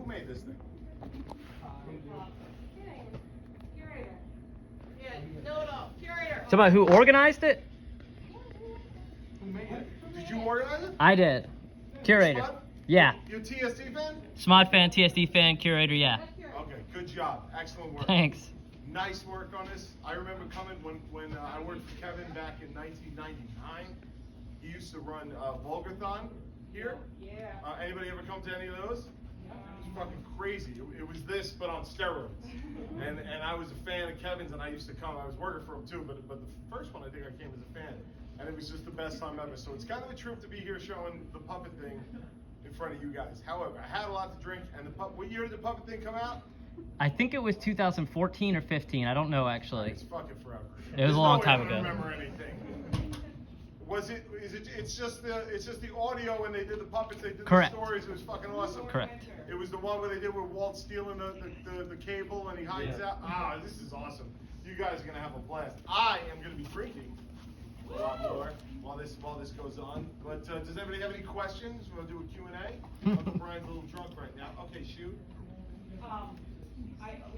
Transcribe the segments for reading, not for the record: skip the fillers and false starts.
made this thing? Curator. Yeah, no, curator. Somebody who organized it? Who made it? Did you organize it? I did. Curator. Smud? Yeah. You a TSD fan? Smod fan, TSD fan, curator, yeah. Okay, good job. Excellent work. Thanks. Nice work on this. I remember coming when I worked for Kevin back in 1999. He used to run Vulgathon here. Yeah. Anybody ever come to any of those? It was fucking crazy. It was this, but on steroids. And I was a fan of Kevin's, and I used to come. I was working for him too, but the first one I think I came as a fan, and it was just the best time ever. So it's kind of a trip to be here showing the puppet thing in front of you guys. However, I had a lot to drink, and what year did the puppet thing come out? I think it was 2014 or 15. I don't know actually. It's fucking forever. It was a long time ago. I don't remember anything. It's just the audio when they did the puppets, they did Correct. the stories. It was fucking awesome. Correct. It was the one where they did with Walt stealing the cable and he hides out. Ah, this is awesome. You guys are gonna have a blast. I am gonna be drinking a lot more while this goes on. But does anybody have any questions? We'll do a Q&A. Uncle Brian's a little drunk right now. Okay, shoot.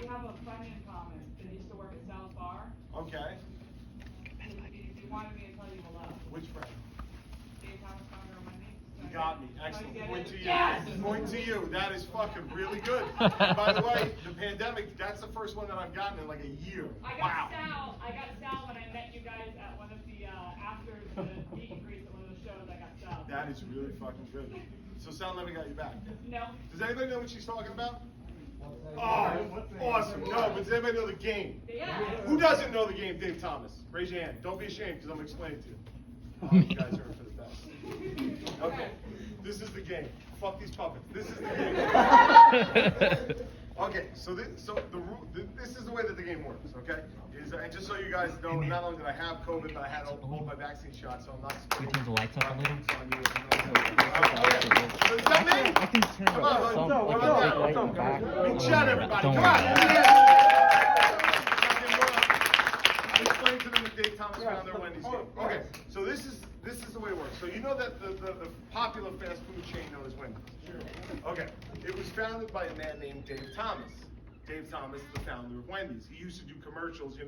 We have a friend in common that used to work at Sal's Bar. Okay. He wanted me to tell you hello. Which friend? Dave Thomas, founder of Wendy's. You got me. Excellent. Get Point it? to you. Yes! Point to you. That is fucking really good. By the way, the pandemic, that's the first one that I've gotten in like a year. I got Sal when I met you guys at one of the, after the meet and greets at one of the shows, I got Sal. That is really fucking good. So Sal never got you back. No. Does anybody know what she's talking about? Oh, awesome. No, but does anybody know the game? Yeah. Who doesn't know the game, Dave Thomas? Raise your hand. Don't be ashamed because I'm going to explain it to you. Oh, you guys are in for the best. Okay, this is the game. Fuck these puppets. This is the game. Okay, so this is the way that the game works, okay? And just so you guys know, not only did I have COVID, but I had all my vaccine shots, so I'm not... Can we turn the lights up a little? So is that me? I can turn Come on, the come on. back. Big Chen, everybody. Don't Come worry. on. I explained to them that Dave Thomas found their Wendy's game. Okay, so this is the way it works. So you know that the popular fast food chain known as Wendy's. Okay, it was founded by a man named Dave Thomas. Dave Thomas, the founder of Wendy's. He used to do commercials.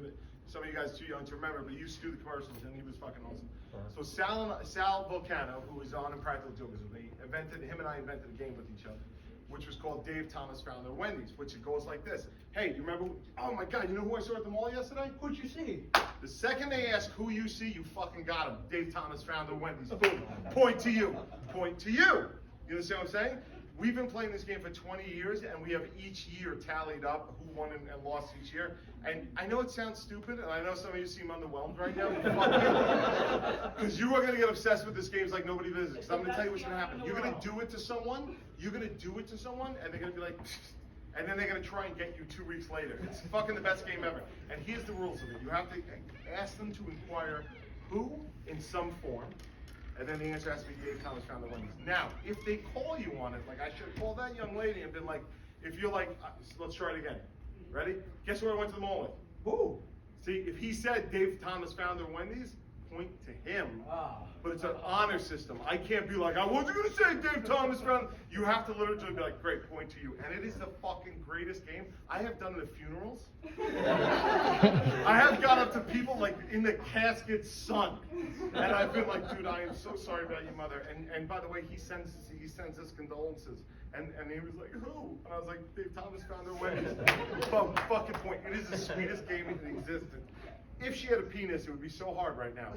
Some of you guys too young to remember, but he used to do the commercials, and he was fucking awesome. So Sal Volcano, who was on Impractical Jokers with me, him and I invented a game with each other, which was called Dave Thomas Found Their Wendy's, which it goes like this. Hey, you remember, oh my God, you know who I saw at the mall yesterday? Who'd you see? The second they ask who you see, you fucking got him. Dave Thomas Found Their Wendy's. Boom. Point to you. Point to you. You understand what I'm saying? We've been playing this game for 20 years, and we have each year tallied up who won and lost each year. And I know it sounds stupid, and I know some of you seem underwhelmed right now. Because you are going to get obsessed with this game like nobody visits. Because I'm going to tell you what's going to happen. You're going to do it to someone, and they're going to be like, and then they're going to try and get you 2 weeks later. It's fucking the best game ever. And here's the rules of it. You have to ask them to inquire who in some form. And then the answer has to be Dave Thomas Found the Wendy's. Now, if they call you on it, like I should have called that young lady and been like, if you're like, let's try it again. Ready? Guess where I went to the mall with? Who? See, if he said Dave Thomas Found their Wendy's, point to him. Ah. But it's an honor system. I can't be like, I wasn't going to say Dave Thomas Found. You have to literally be like, great, point to you. And it is the fucking greatest game. I have done it at funerals. I have got up to people like in the casket, son. And I've been like, dude, I am so sorry about your mother. And by the way, he sends us condolences. And he was like, who? And I was like, Dave Thomas Found their Wendy's. Fucking point. It is the sweetest game in existence. If she had a penis, it would be so hard right now.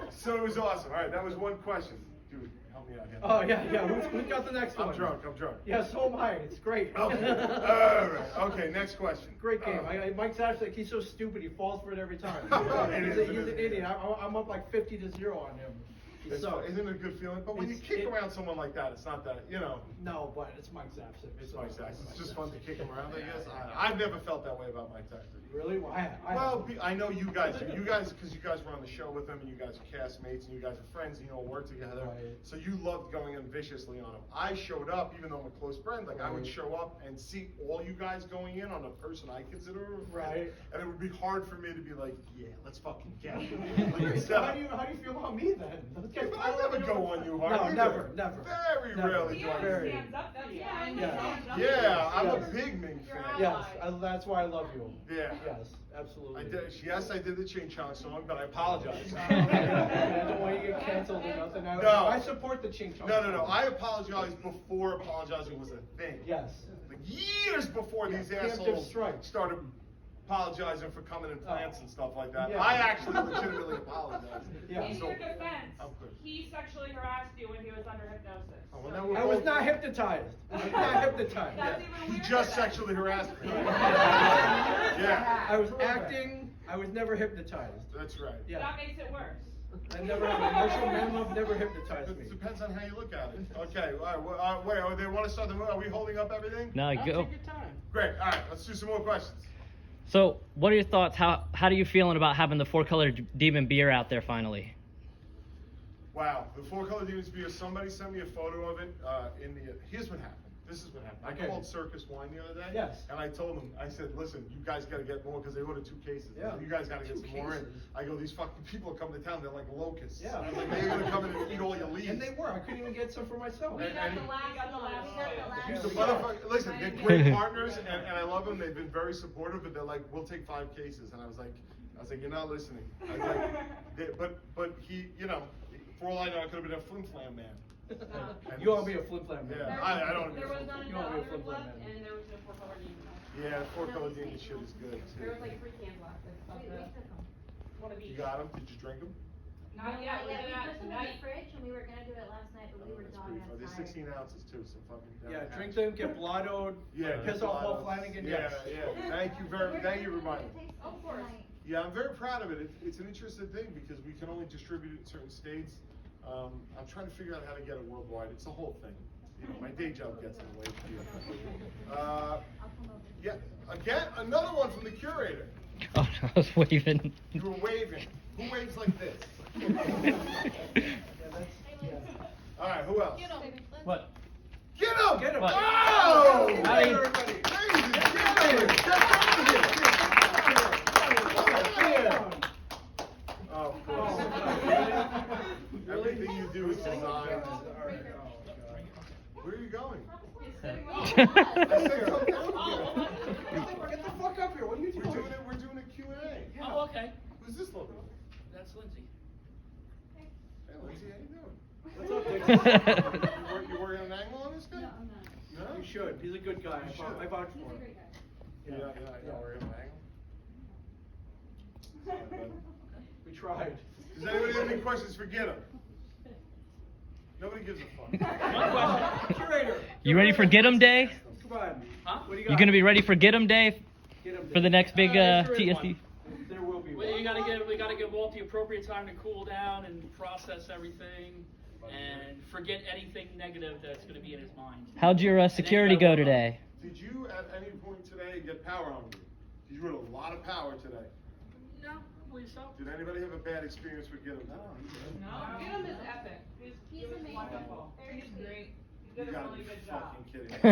So it was awesome. All right, that was one question. Dude, help me out here. Oh, yeah. Who's got the next one? I'm drunk. Yeah, so am I. It's great. Okay. All right. Okay, next question. Great game. Mike's actually, he's so stupid, he falls for it every time. He's an idiot. I'm up like 50-0 on him. So, isn't it a good feeling? But when you kick around someone like that, it's not that, you know. No, but it's Mike Zapsik. It's Mike Zapsik. It's just fun to kick him around, I guess. I've never felt that way about Mike Zapsik. Really? Well, I know you guys, because you guys were on the show with him, and you guys are castmates, and you guys are friends, and you all work together. Right. So you loved going in viciously on him. I showed up, even though I'm a close friend, like I would show up and see all you guys going in on a person I consider a friend. Right. And it would be hard for me to be like, yeah, let's fucking get him. So how do you feel about me then? I never go on you hard. No, You never, do. never. Very Never. rarely He go on always you. Very. stands up for you. Yeah. Yeah, I'm Yes. a big Ming fan. Yes, that's why I love you. Yeah. Yes, absolutely. I did, yes, I did the Ching Chong song, but I apologize. I don't want you to get canceled or nothing. No. I support the Ching Chong. No. I apologized before apologizing was a thing. Yes. Like years before these preemptive assholes strike. started apologizing for coming in plants and stuff like that. Yeah. I actually legitimately apologized. Yeah. In So- your defense, I'm good. he sexually harassed you when he was under hypnosis. Oh, well, now we're I was both- not hypnotized. I was not hypnotized. That's even He weirder just then. sexually harassed me. Yeah, I was acting. I was never hypnotized. that's right. Yeah. That makes it worse. I never, Marshall Manlove never hypnotized me. It depends on how you look at it. Okay, all right. Well, wait, they want to start the movie? Are we holding up everything? No, go. Great. All right, let's do some more questions. So, what are your thoughts? How are you feeling about having the four-color demon beer out there finally? Wow, the Four Color Demons beer. Somebody sent me a photo of it. Here's what happened. This is what happened. I Okay. called Circus Wine the other day. Yes. And I told them, I said, listen, you guys got to get more because they ordered 2 cases. I Yeah. said, you guys got to get 2 some more in. cases. I go, these fucking people come to town. They're like locusts. Yeah. I was like, they're gonna come in and eat all your leaves. And they were. I couldn't even get some for myself. We got And- the last one. The motherfucker, listen, they're great partners, and I love them. They've been very supportive, but they're like, we'll take 5 cases. And I was like, you're not listening. I was like, but he, you know, for all I know, I could have been a flim flam man. And You want to be a flip flap man. Yeah, I don't. There was none You of the want me to others flip left, that, man. and there was no four-color demon left. Yeah, Four Color Demon shit is good too. There was like 3 cans left. Of We the, took them. one of You each. got them? Did you drink them? Not yet. We We did that put them in the tonight. fridge and we were gonna do it last night, but we were That's dying pretty fun. There's outside. 16 ounces too, so fucking. Yeah, drink them, get blottoed, Yeah, piss off Paul Flanagan. Yeah, Yes. yeah. Thank you thank you for reminding me. Of course. Yeah, I'm very proud of it. It's an interesting thing because we can only distribute it in certain states. I'm trying to figure out how to get it worldwide. It's a whole thing. You know, my day job gets in the way. Yeah, again, another one from the curator. Oh, I was waving. You were waving. Who waves like this? All right, who else? What? Get him! Get him! What? Oh! Hi. Ladies and gentlemen, oh, of course. Everything you do is designed. Where are you going? I said come down here. Get the fuck up here. What are you doing? We're doing a Q&A. Oh, okay. Who's this looking? That's Lindsay. Hey, Lindsay, how you doing? What's up, Dick? You working an angle on this guy? No, I'm not. No? You should. He's a good guy. You should. I vouch He's for a him. great guy. Yeah, we're in an angle. We tried. Does anybody have any questions for Gitem? Nobody gives a fuck. Curator. You ready for Get 'em Day? Come on. Huh? What do you got? You gonna be ready for Get 'em Day Get him for the next big there is TSD? There will be. We gotta give Walt the appropriate time to cool down and process everything, and forget anything negative that's gonna be in his mind. How'd your security go today? Did you at any point today get power on you? You had a lot of power today. No, I believe so. Did anybody have a bad experience with Gitem? No, Gitem is epic. He was amazing. wonderful. Very He's sweet. great. He You did a gotta really be good job. fucking kidding me. I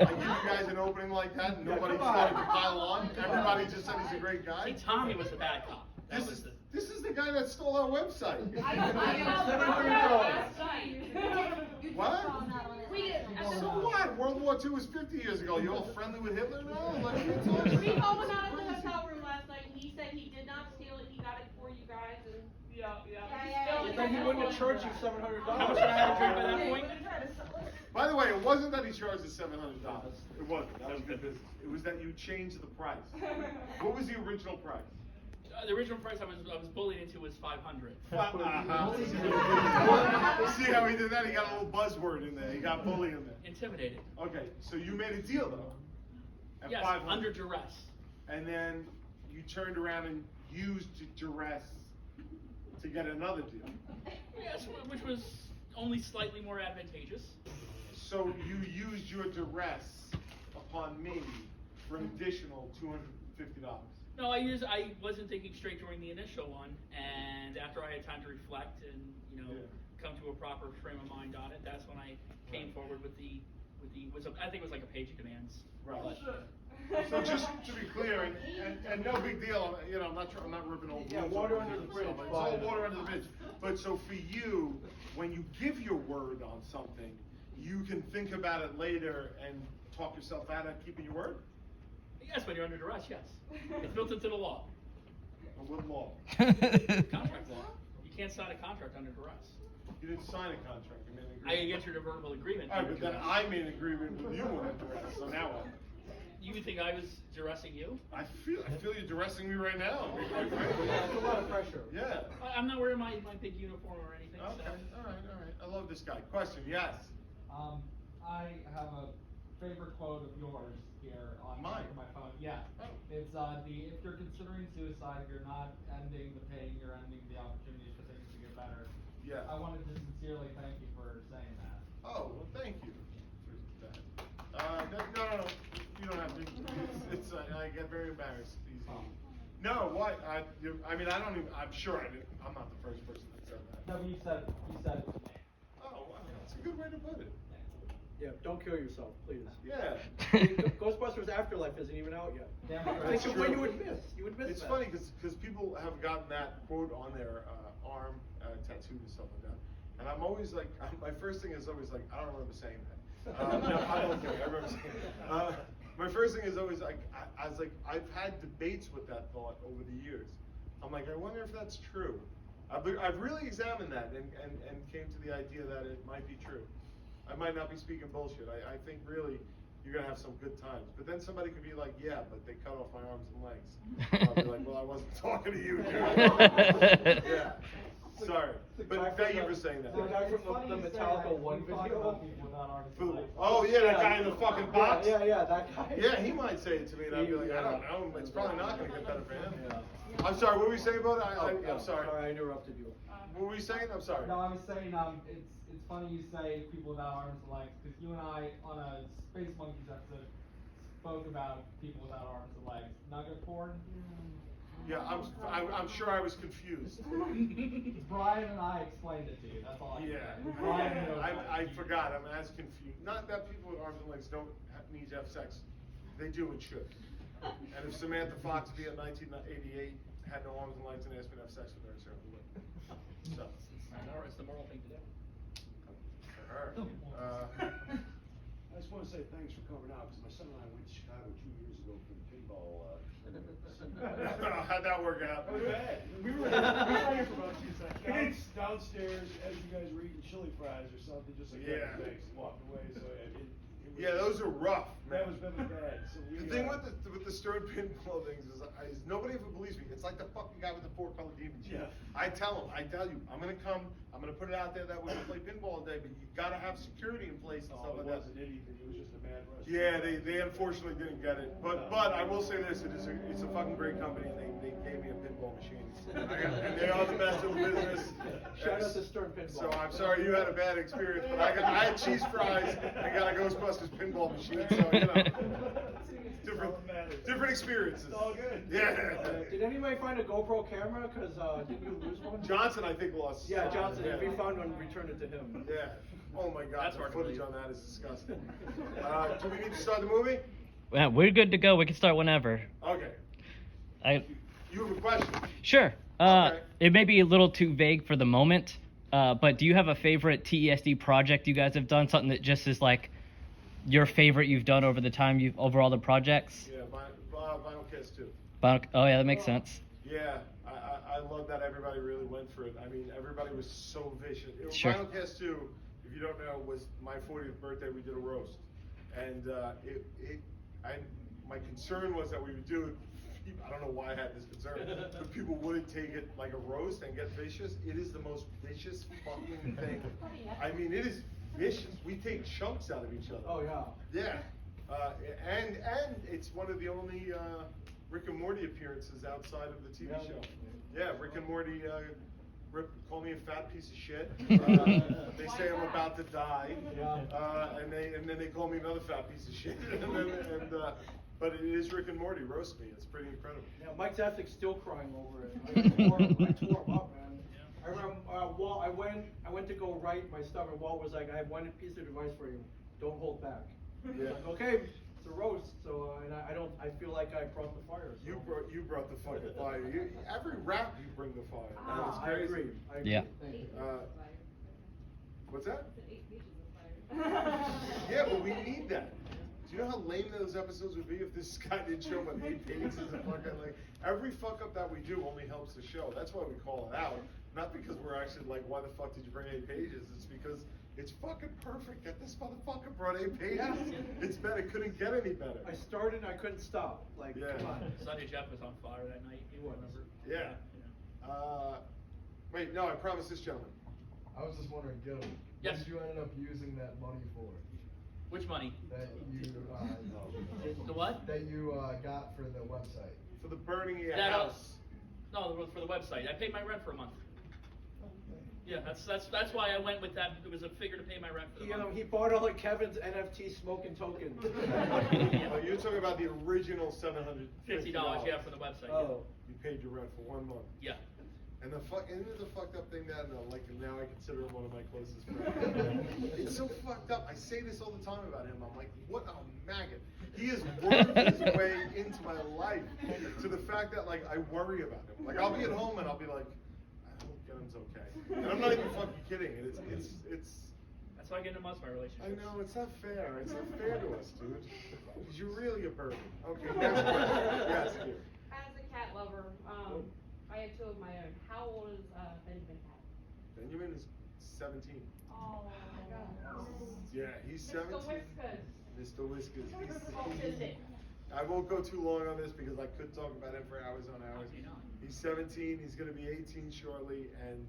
give you guys an opening like that and nobody come on. started to pile on. Everybody just said he's a great See, guy. Tommy was the bad cop. That This was is, the. this is the guy that stole our website. I know last night. What? We did. So what? World War II was 50 years ago. You all friendly with Hitler now? Like, what are you talking We about? called him out in the hotel room last night, and he said he did not steal it, he got it for you guys, and Yeah. Then he wouldn't have charged you $700. How much did I have to drink by that point? By the way, it wasn't that he charged us $700. It wasn't. That was good business. It was that you changed the price. What was the original price? The original price I was bullied into was 500. See how he did that? He got a little buzzword in there. He got bully in there. Intimidated. Okay, so you made a deal though. At Yes, 500. under duress. And then you turned around and used duress to get another deal. Yes, which was only slightly more advantageous. So you used your duress upon me for an additional $250. No, I wasn't thinking straight during the initial one, and after I had time to reflect and Yeah. come to a proper frame of mind on it, that's when I came forward with the I think it was like a page of commands. Right. But- So just to be clear, and no big deal, you know, I'm not ripping old Yeah, rules water over under here the and bridge, stuff. It's all fine. water under the bridge. But so for you, when you give your word on something, you can think about it later and talk yourself out of keeping your word? Yes, when you're under duress, yes. It's built into the law. Or what law? Contract law. You can't sign a contract under duress. You didn't sign a contract, you made an I agreement. entered a verbal agreement. All right, under but then duress. I made an agreement with you on duress, so now what? You would think I was duressing you? I feel you duressing me right now. That's a lot of pressure. Yeah. I'm not wearing my big uniform or anything. Okay, So. all right. I love this guy. Question, yes. I have a favorite quote of yours here on Mine? my phone. Yeah. Oh. It's if you're considering suicide, you're not ending the pain, you're ending the opportunity for things to get better. Yeah. I wanted to sincerely thank you for saying that. Oh, well, thank you. No. You don't have to. It's I get very embarrassed easily. No, what? I mean, I don't even. I'm sure I didn't. I'm not the first person that said that. No, but you said it to me. Oh, wow, that's a good way to put it. Yeah, don't kill yourself, please. Yeah. Ghostbusters Afterlife isn't even out yet. Damn right. That's Think of what true. you would miss. You would miss It's that. funny because people have gotten that quote on their arm tattooed and stuff like that, and I'm always like, my first thing is always like, I don't remember saying that. No, I don't think I remember saying that. My first thing is always like, I was like, I've had debates with that thought over the years. I'm like, I wonder if that's true. I've really examined that and came to the idea that it might be true. I might not be speaking bullshit. I think really you're gonna have some good times. But then somebody could be like, yeah, but they cut off my arms and legs. I'll be like, well, I wasn't talking to you, dude. Yeah. Sorry. But thank you for saying that. The guy from It's funny the you say Metallica that, one we talk video. about people without arms and legs. Oh yeah, that guy in the fucking box. Yeah, that guy. Yeah, he might say it to me, and I'd be like, I don't know. It's probably not gonna get better for him. Yeah. I'm sorry. What were you saying about it? Yeah, I'm sorry. I interrupted you. What were you saying? I'm sorry. No, I was saying, it's funny you say people without arms and legs, because you and I, on a Space Monkeys episode, spoke about people without arms and legs. Nugget porn? Yeah, I'm sure I was confused. Brian and I explained it to you, that's all I can Yeah, say. Brian knows I that. forgot. I'm as confused. Not that people with arms and legs don't need to have sex. They do and should. And if Samantha Foxby in 1988 had no arms and legs and asked me to have sex with her, I certainly would. So, It's the moral thing to do. for her. I just want to say thanks for coming out, because my son and I went to Chicago 2 years ago for the pinball. How'd that work out? It was bad. We were here for about 2 seconds. Downstairs, as you guys were eating chili fries or something, just like Yeah. thanks, and walked away. So it was, Yeah, those are rough, man. that was bad. So we, The thing with the Stern pinball things is nobody ever believes me. It's like the fucking guy with the 4-color demon sheet. Yeah. I tell you, I'm gonna come, I'm gonna put it out there that we can play pinball all day, but you gotta have security in place and stuff it like that. wasn't anything. It was just a mad rush. Yeah, they unfortunately didn't get it, but I will say this: it's a fucking great company, and they gave me a pinball machine, and they are the best in the business. Shout out to Stern Pinball. So I'm sorry you had a bad experience, but I had cheese fries and got a Ghostbusters pinball machine, so you know, different experiences. It's all good. Yeah. Did anybody find a GoPro camera? Cause didn't you lose one? Johnson, I think, lost. Yeah, Johnson. Yeah. If we found one, return it to him. Yeah. Oh my God, That's the hard to footage believe. on that is disgusting. Do we need to start the movie? Yeah, we're good to go. We can start whenever. Okay. You have a question? Sure. Okay. It may be a little too vague for the moment, but do you have a favorite TESD project you guys have done? Something that just is like your favorite you've done over the time over all the projects? Yeah, Vinyl Kiss too. Oh yeah, that makes sense. Yeah, I love that everybody really went for it. I mean, everybody was so vicious. Sure. Vinyl Kiss 2, if you don't know, was my 40th birthday. We did a roast, and my concern was that we would do it. I don't know why I had this concern, but people wouldn't take it like a roast and get vicious. It is the most vicious fucking thing. I mean, it is vicious. We take chunks out of each other. Oh yeah. Yeah, and it's one of the only Rick and Morty appearances outside of the TV Yeah. show. Yeah, Rick and Morty call me a fat piece of shit. They say I'm about to die, Yeah. and then they call me another fat piece of shit. But it is Rick and Morty roast me. It's pretty incredible. Yeah, Mike Zapsik's still crying over it. I tore him up, man. I remember Walt. I went to go write my stuff, and Walt was like, "I have one piece of advice for you. don't hold back. Yeah. Like, okay, it's a roast, so and I feel like I brought the fire. So. You brought the fucking fire. Every rap you bring the fire. That's I crazy. agree. I agree. Yeah. Thank you. What's that? Yeah, but we need that. Do you know how lame those episodes would be if this guy didn't show up on 8 pages of fucking like every fuck up that we do only helps the show. That's why we call it out. Not because we're actually like, why the fuck did you bring 8 pages? It's because it's fucking perfect that this motherfucker brought 8 pages. Yeah. It's better. It couldn't get any better. I started, I couldn't stop. Like, Yeah. come on. Sunday Jeff was on fire that night. He was. Remember? Yeah. Wait, no, I promised this gentleman. I was just wondering, Gil, Yes. what did you end up using that money for? Which money? That you The what? that you got for the website. For the burning of your That, house. No, for the website. I paid my rent for a month. Yeah, that's why I went with that. It was a figure to pay my rent for the You know, month. he bought all of Kevin's NFT smoking tokens. Oh, you're talking about the original $750. $50, yeah, for the website. Oh. You paid your rent for 1 month. Yeah. And isn't it the fucked up thing that like now I consider him one of my closest friends. It's so fucked up. I say this all the time about him. I'm like, what a maggot. He has worked his way into my life to the fact that like I worry about him. Like I'll be at home and I'll be like, I hope Kevin's okay. And I'm not even fucking kidding. And it's. That's why I get into most of my relationships. I know it's not fair. It's not fair to us, dude. Because you're really a burden. Okay, next question. Yes, dear. As a cat lover, I have 2 of my own. How old is Benjamin Cat? Benjamin is 17. Oh my god. Yeah, he's 17. Mr. Whiskers. Mr. Whiskers. Autistic. I won't go too long on this because I could talk about him for hours on hours. He's 17. He's going to be 18 shortly, and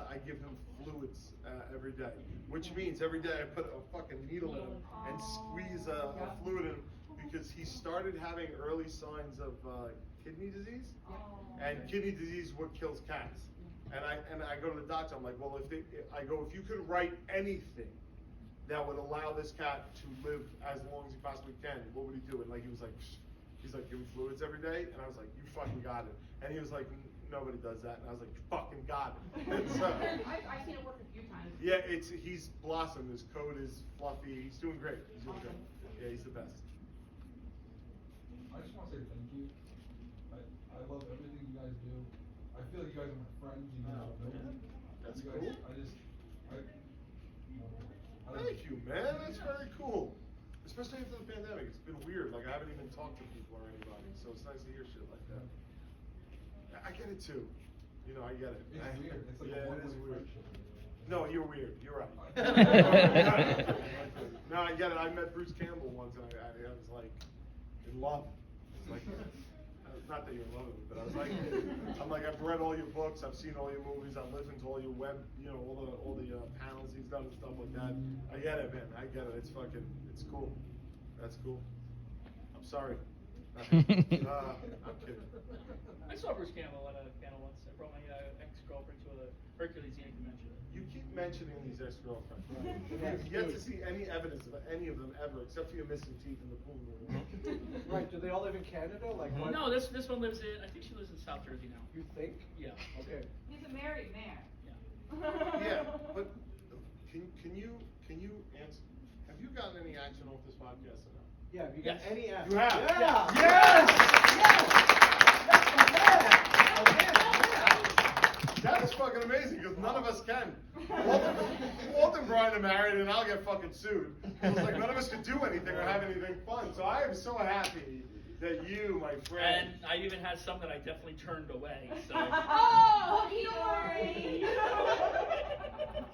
I give him fluids every day, which means every day I put a fucking needle in him and squeeze a fluid in him because he started having early signs of kidney disease, and kidney disease is what kills cats. And I go to the doctor. I'm like, well, if you could write anything that would allow this cat to live as long as he possibly can, what would he do? And like he's like, give him fluids every day, and I was like, you fucking got it. And he was like, nobody does that, and I was like, you fucking got it. And so, I've seen it work a few times. yeah, he's blossomed. His coat is fluffy. He's doing great. He's doing great. Yeah, he's the best. I just want to say thank you. I love everything you guys do. I feel like you guys are my friends. You know, That's you cool. guys, Thank you, man. That's very cool. Especially after the pandemic. It's been weird. Like, I haven't even talked to people or anybody. So it's nice to hear shit like that. I get it too. You know, I get it. It's weird. It's like yeah, a it is one-way weird. friendship. No, you're weird. You're right. No, I get it. I met Bruce Campbell once and I was like in love. It's like, not that you're in love with me, but I was like, I've read all your books, I've seen all your movies, I've listened to all your web, you know, all the panels he's done and stuff like that. I get it, man. I get it. It's cool. That's cool. I'm sorry. I'm kidding. I saw Bruce Campbell at a panel once. I brought my ex-girlfriend to a Hercules Yank convention. You keep mentioning these ex-girlfriends. Right? You've yet to see any evidence of any of them ever, except for your missing teeth in the pool room. Right, do they all live in Canada? Like what? No, this one lives in. I think she lives in South Jersey now. You think? Yeah. Okay. He's a married man. Yeah, but can you answer? Have you gotten any action off this podcast or not? Yeah, have you got Yes. any action? You have? Yeah. That is fucking amazing because none of us can. Walt and Brian are married and I'll get fucking sued. It's like none of us can do anything or have anything fun. So I am so happy that you, my friend. And I even had some that I definitely turned away. So. Oh, Hillary!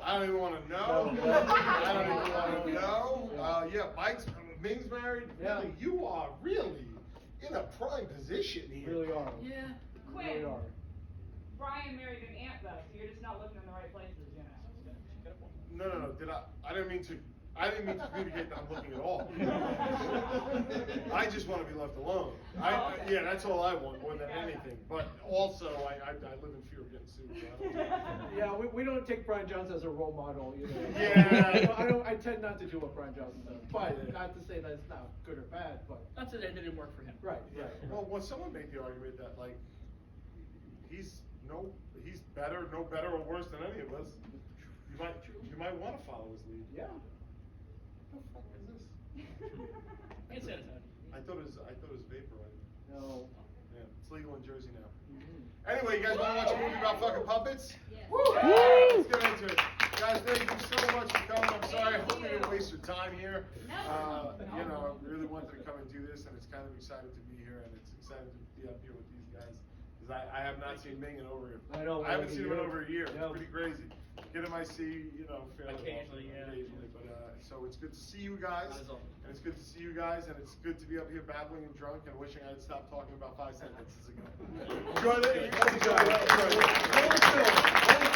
I don't even want to know. I don't even want to know. Yeah, Ming's married. Yeah. Really, you are really in a prime position here. Really are. Yeah. Really Quinn, are. Brian married an aunt though, so you're just not looking in the right places, you know. No. I didn't mean to communicate that I'm looking at all. I just want to be left alone. Yeah, that's all I want more than anything. But also, I live in fear of getting sued. So Yeah, we don't take Brian Johnson as a role model, you know. Yeah. I tend not to do what Brian Johnson does, but not to say that it's not good or bad, but. Not that it didn't work for him. Right. Yeah. Well, when someone make the argument that like he's no better or worse than any of us, you might want to follow his lead. Yeah. Hand sanitizer. I thought it was vapor. No. Yeah, it's legal in Jersey now. Anyway, you guys want to watch a movie about fucking puppets? Yes. Yeah, let's get into it. Guys, thank you so much for coming. I'm sorry, I hope we didn't waste your time here. You know, I really wanted to come and do this, and it's kind of exciting to be here, and it's exciting to be up here with these guys. Because I have not seen Ming in over. I know, I haven't seen him in year. over a year. Yeah. It's pretty crazy. Get him, I see, you know, fairly Occasionally, often, yeah. occasionally. But so it's good to see you guys, Not as often. and it's good to see you guys, and it's good to be up here babbling and drunk and wishing I had stopped talking about 5 sentences ago. Enjoy it. Enjoy it.